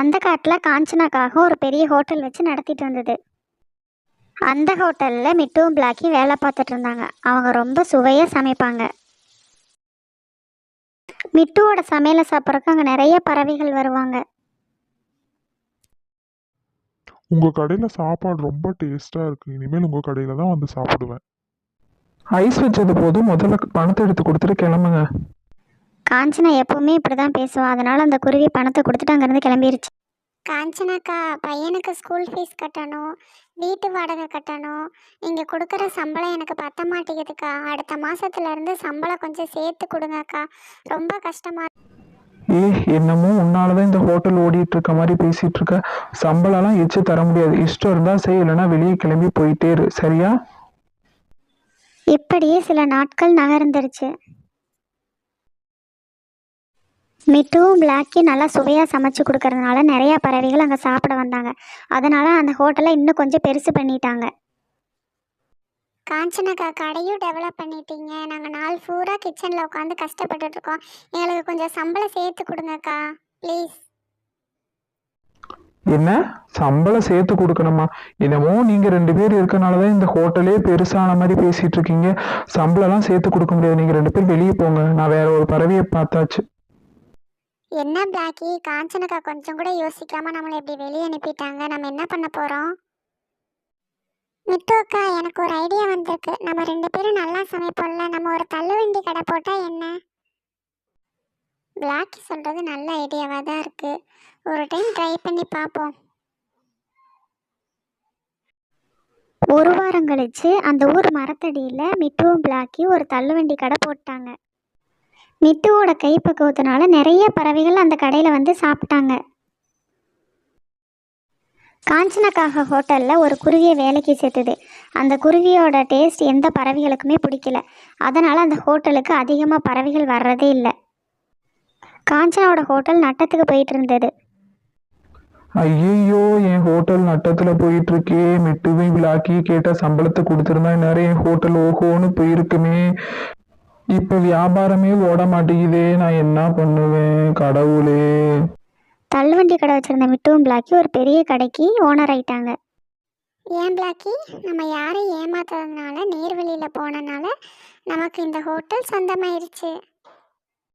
அந்த காட்டில் காஞ்சனாக்காக ஒரு பெரிய ஹோட்டல் வச்சு நடத்திட்டு வந்தது. அந்த ஹோட்டலில் மிட்டுவும் பிளாக்கி வேலை பார்த்துட்டு இருந்தாங்க. அவங்க ரொம்ப சுவையாக சமைப்பாங்க. மிட்டுவோட சமையலை சாப்பிட்றதுக்கு அங்கே நிறைய பறவைகள் வருவாங்க. உங்கள் கடையில் சாப்பாடு ரொம்ப டேஸ்ட்டாக இருக்குது. இனிமேல் உங்கள் கடையில் தான் வந்து சாப்பிடுவேன். ஐஸ் வச்சது போதும், முதல்ல பணத்தை எடுத்து கொடுத்துட்டு கிளம்புங்க. காஞ்சனா எப்பவுமே இப்படி தான் பேசுவா. அதனால அந்த குருவி பணத்தை கொடுத்துட்டு அங்கேருந்து கிளம்பிருச்சு. காஞ்சனாக்கா, பையனுக்கு ஸ்கூல் ஃபீஸ் கட்டணும், வீட்டு வாடகை கட்டணும். நீங்கள் கொடுக்குற சம்பளம் எனக்கு பத்த மாட்டேங்குதுக்கா. அடுத்த மாதத்துலேருந்து சம்பளம் கொஞ்சம் சேர்த்து கொடுங்கக்கா. ரொம்ப கஷ்டமாக. என்னமோ உன்னாலதான் இந்த ஹோட்டல் ஓடிட்டு இருக்க மாதிரி பேசிட்டு இருக்க. சம்பளம்லாம் எச்சு தர முடியாது. இஷ்டம் இருந்தா செய், இல்லைன்னா வெளியே கிளம்பி போயிட்டே இரு, சரியா? இப்படியே சில நாட்கள் நகர்ந்துருச்சு. மிட்டுவும் பிளாக்கி நல்லா சுவையாக சமைச்சு கொடுக்கறதுனால நிறையா பறவைகள் அங்கே சாப்பிட வந்தாங்க. அதனால் அந்த ஹோட்டலை இன்னும் கொஞ்சம் பெருசு பண்ணிட்டாங்க. காஞ்சனாக்கா, கடையும் டெவலப் பண்ணிட்டீங்க. நாங்கள் நாள் பூரா கிச்சனில் உட்காந்து கஷ்டப்பட்டுட்ருக்கோம். எங்களுக்கு கொஞ்சம் சம்பளம் சேர்த்து கொடுங்கக்கா, ப்ளீஸ். என்ன சம்பளம் சேர்த்து கொடுக்கணுமா? என்னமோ நீங்க 2 பேர் இருக்கனாலதான் இந்த ஹோட்டலே பெருசான மாதிரி பேசிட்டு இருக்கீங்க. சம்பளம்லாம் சேர்த்து கொடுக்க முடியாது. நீங்க 2 பேர் வெளியே போங்க. நான் வேற ஒரு பறவையை பார்த்தாச்சு. என்ன பிளாக்கி, காஞ்சனாக்கா கொஞ்சம் கூட யோசிக்காம நம்மளை இப்படி வெளியே அனுப்பிட்டாங்க. நம்ம என்ன பண்ண போகிறோம்? மிட்டு அக்கா, எனக்கு ஒரு ஐடியா வந்திருக்கு. நம்ம 2 பேரும் நல்லா சமைப்போம்ல, நம்ம ஒரு தள்ளுவண்டி கடை போட்டால் என்ன? பிளாக்கி சொல்கிறது நல்ல ஐடியாவாக தான் இருக்குது. ஒரு டைம் ட்ரை பண்ணி பார்ப்போம். ஒரு வாரம் கழிச்சு அந்த ஊர் மரத்தடியில் மிட்டுவும் பிளாக்கி ஒரு தள்ளுவண்டி கடை போட்டாங்க. மிட்டுவோட கைப்பக்குவத்தினால நிறைய பறவைகள் அந்த கடையில் வந்து சாப்பிட்டாங்க. காஞ்சனாக்காக ஹோட்டலில் ஒரு குருவியை வேலைக்கு சேர்த்துது. அந்த குருவியோட டேஸ்ட் எந்த பறவைகளுக்குமே பிடிக்கல. அதனால் அந்த ஹோட்டலுக்கு அதிகமாக பறவைகள் வர்றதே இல்லை. காஞ்சனாவோட ஹோட்டல் நட்டத்துக்கு போயிட்டு இருந்தது. ஐயோ, என் ஹோட்டல் நட்டத்துல போயிட்டு இருக்கே. மிட்டுவை விளாக்கி கேட்ட சம்பளத்தை கொடுத்துருந்தா நிறைய ஹோட்டல் ஓஹோன்னு போயிருக்குமே. இப்ப வியாபாரமே ஓட மாட்டேங்குதே. நான் என்ன பண்ணுவேன் கடவுளே? தள்ளுவண்டி கடை வச்சிருந்த மிட்டுவும் பிளாக்கி ஒரு பெரிய கடைக்கு ஓனர் ஆயிட்டாங்க. ஏன் பிளாக்கி, நம்ம யாரை ஏமாத்துறதுனால நேர்வழியில் போனனால நமக்கு இந்த ஹோட்டல் சொந்தமாயிருச்சு.